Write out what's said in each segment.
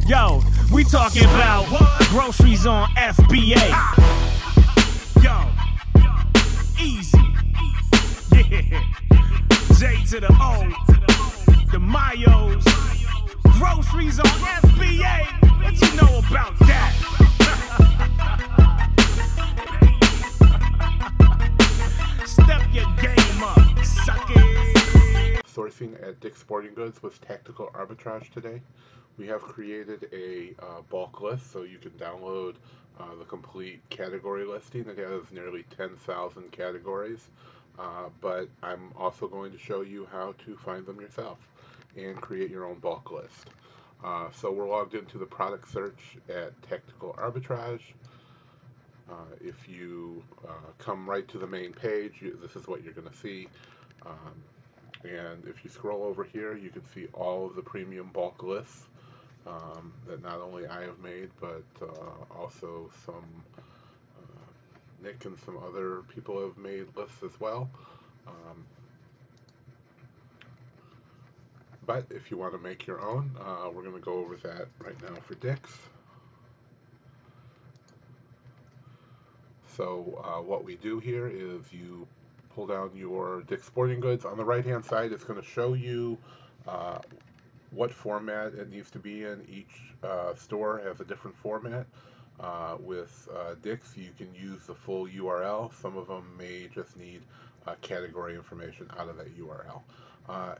Yo, we talking about groceries on FBA. Yo, easy. Yeah. J to the O, the Mayos. Groceries on FBA. What you know about that? Step your game up, suck it. Sourcing at Dick's Sporting Goods with Tactical Arbitrage today. We have created a bulk list so you can download the complete category listing. It has nearly 10,000 categories, but I'm also going to show you how to find them yourself and create your own bulk list. So we're logged into the product search at Tactical Arbitrage. If you come right to the main page, this is what you're going to see. And if you scroll over here, you can see all of the premium bulk lists that not only I have made, but also some Nick and some other people have made lists as well. But if you want to make your own, we're going to go over that right now for Dick's. So what we do here is you pull down your Dick's Sporting Goods. On the right hand side, it's going to show you what format it needs to be in. Each store has a different format. With Dick's, you can use the full URL. Some of them may just need category information out of that URL.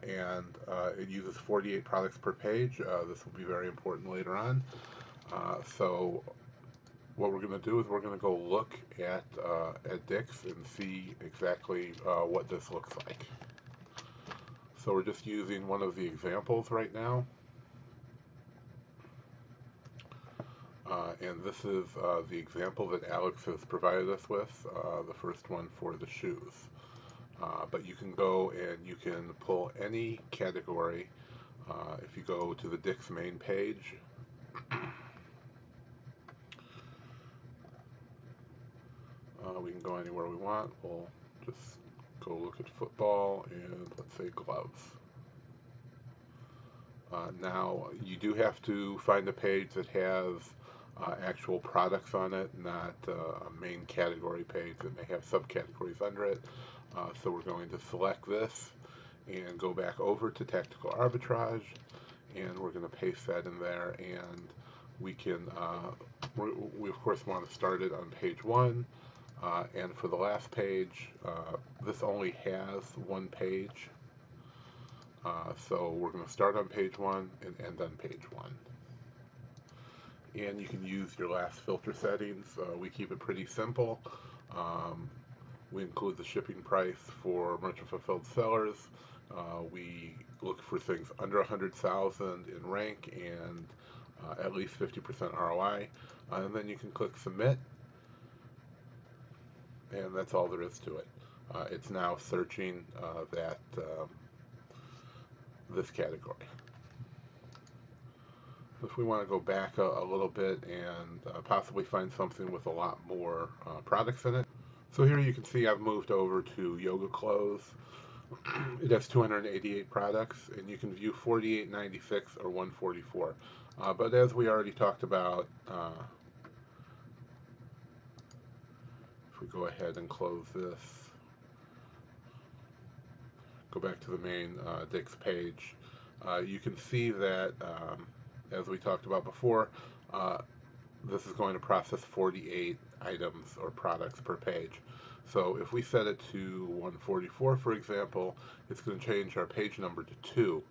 And it uses 48 products per page. This will be very important later on. So what we're going to do is we're going to go look at Dick's and see exactly what this looks like. So we're just using one of the examples right now. And this is the example that Alex has provided us with, the first one for the shoes. But you can go and you can pull any category. If you go to the Dick's main page, we can go anywhere we want. We'll just go look at football and let's say gloves. Now you do have to find a page that has actual products on it, not a main category page that may have subcategories under it. So we're going to select this and go back over to Tactical Arbitrage, and we're going to paste that in there, and we can we of course want to start it on page 1. And for the last page, this only has one page. So we're going to start on page 1 and end on page 1. And you can use your last filter settings. We keep it pretty simple. We include the shipping price for merchant fulfilled sellers. We look for things under 100,000 in rank and at least 50% ROI. And then you can click submit. And that's all there is to it. It's now searching this category. If we want to go back a little bit and possibly find something with a lot more products in it. So here you can see I've moved over to yoga clothes. It has 288 products, and you can view 48.96 or 144. But as we already talked about, if we go ahead and close this, go back to the main Dick's page, you can see that, as we talked about before, this is going to process 48 items or products per page. So if we set it to 144, for example, it's going to change our page number to 2.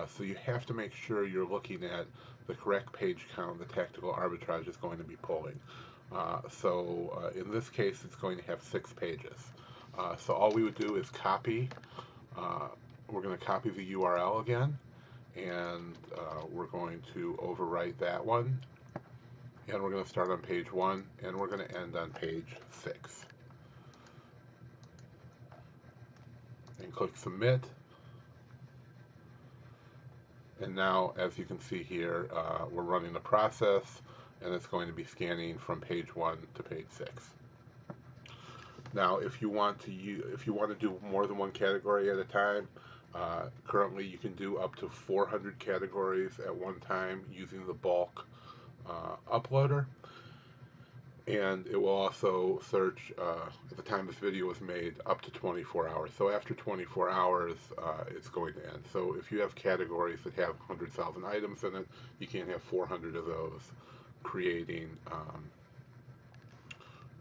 So you have to make sure you're looking at the correct page count the Tactical Arbitrage is going to be pulling. In this case, it's going to have 6 pages. So all we would do is copy. We're going to copy the URL again, and we're going to overwrite that one. And we're going to start on page 1, and we're going to end on page 6. And click submit. And now, as you can see here, we're running the process, and it's going to be scanning from page 1 to page 6. Now, if you want to do more than one category at a time, Currently, you can do up to 400 categories at one time using the bulk uploader, and it will also search, at the time this video was made, up to 24 hours. So after 24 hours, it's going to end. So if you have categories that have 100,000 items in it, you can't have 400 of those, creating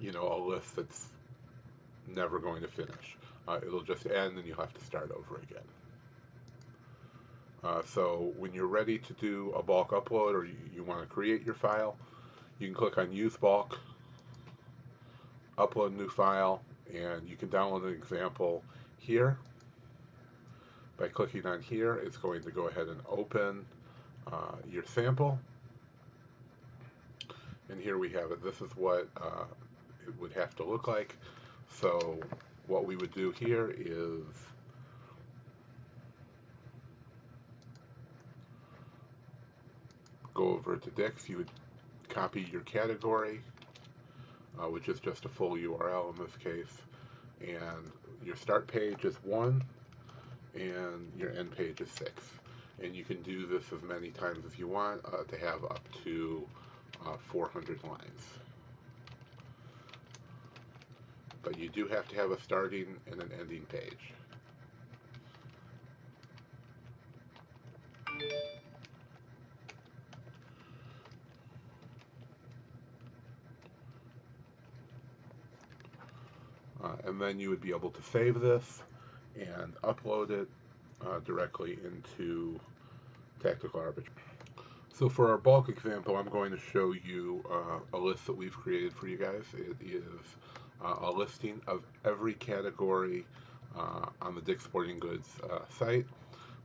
a list that's never going to finish. It'll just end and you'll have to start over again. So when you're ready to do a bulk upload, or you want to create your file, you can click on Use Bulk, upload a new file, and you can download an example here. By clicking on here, it's going to go ahead and open your sample. And here we have it. This is what it would have to look like. So what we would do here is go over to Dix. You would copy your category, which is just a full URL in this case, and your start page is 1 and your end page is 6. And you can do this as many times as you want to have up to 400 lines. But you do have to have a starting and an ending page. And then you would be able to save this and upload it directly into Tactical Arbitrage. So for our bulk example, I'm going to show you a list that we've created for you guys. It is a listing of every category on the Dick's Sporting Goods site,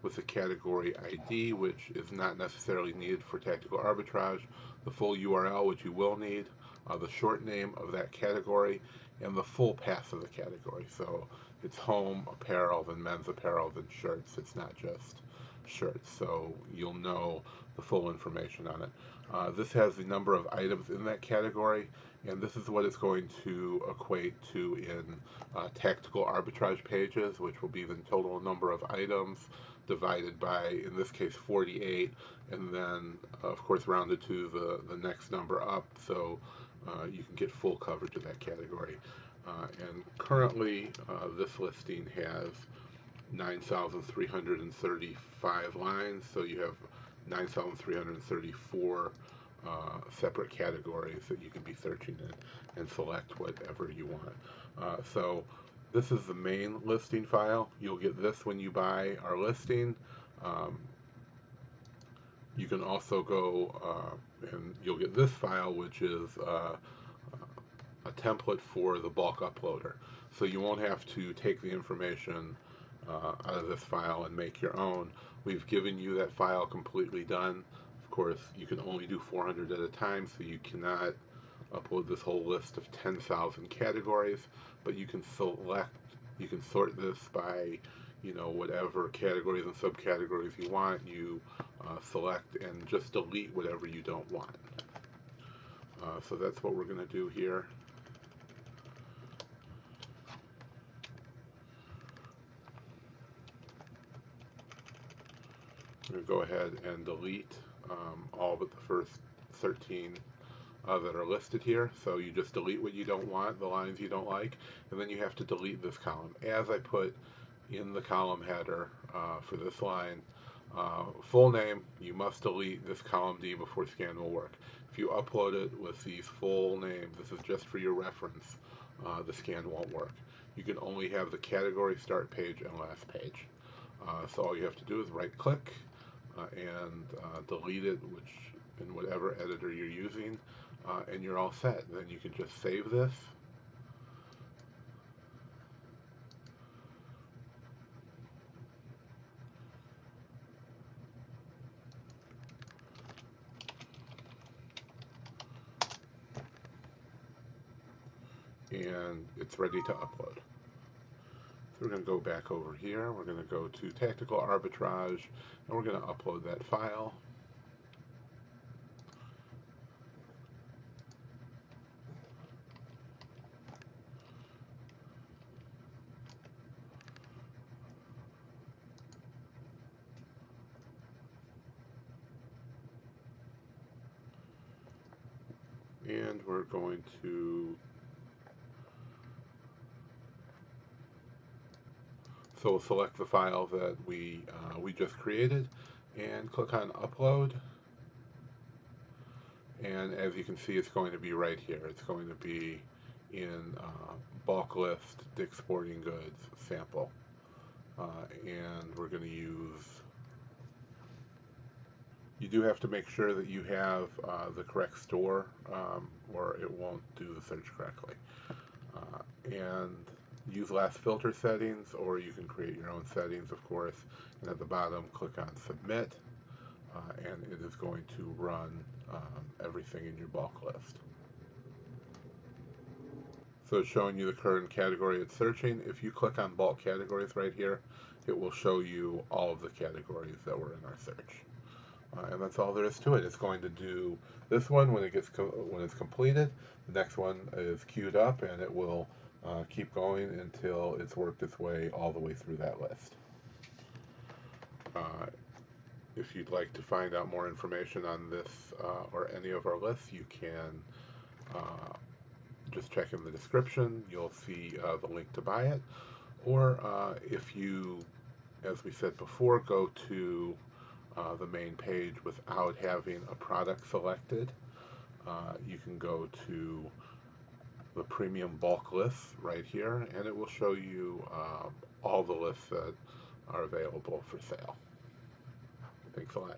with the category ID, which is not necessarily needed for Tactical Arbitrage, the full URL, which you will need, the short name of that category, and the full path of the category. So it's home, apparel, then men's apparel, then shirts. It's not just shirts, so you'll know the full information on it. This has the number of items in that category, and this is what it's going to equate to in Tactical Arbitrage pages, which will be the total number of items divided by, in this case, 48, and then of course rounded to the next number up, so you can get full coverage of that category. And currently this listing has 9,335 lines, so you have 9,334 separate categories that you can be searching in and select whatever you want. So this is the main listing file. You'll get this when you buy our listing. You can also go and you'll get this file, which is a template for the bulk uploader. So you won't have to take the information out of this file and make your own. We've given you that file completely done. Of course, you can only do 400 at a time, so you cannot upload this whole list of 10,000 categories, but you can sort this by, whatever categories and subcategories you want. You select and just delete whatever you don't want. So that's what we're going to do here. I'm going to go ahead and delete all but the first 13 that are listed here. So you just delete what you don't want, the lines you don't like, and then you have to delete this column. As I put in the column header for this line, full name, you must delete this column D before scan will work. If you upload it with these full names, this is just for your reference, the scan won't work. You can only have the category, start page, and last page. So all you have to do is right click and delete it, which in whatever editor you're using, and you're all set. Then you can just save this. And it's ready to upload. So we're going to go back over here. We're going to go to Tactical Arbitrage, and we're going to upload that file. And we're going to, so we'll select the file that we just created and click on upload. And as you can see, it's going to be right here. It's going to be in bulk list Dick's Sporting Goods sample. And we're going to use, you do have to make sure that you have the correct store or it won't do the search correctly. And use last filter settings, or you can create your own settings, of course. And at the bottom, click on submit, and it is going to run everything in your bulk list. So it's showing you the current category it's searching. If you click on bulk categories right here, it will show you all of the categories that were in our search. And that's all there is to it. It's going to do this one when it's completed. The next one is queued up, and it will keep going until it's worked its way all the way through that list. If you'd like to find out more information on this or any of our lists, you can just check in the description. You'll see the link to buy it. Or if you, as we said before, go to the main page without having a product selected, you can go to the premium bulk lists right here, and it will show you all the lists that are available for sale. Thanks a lot.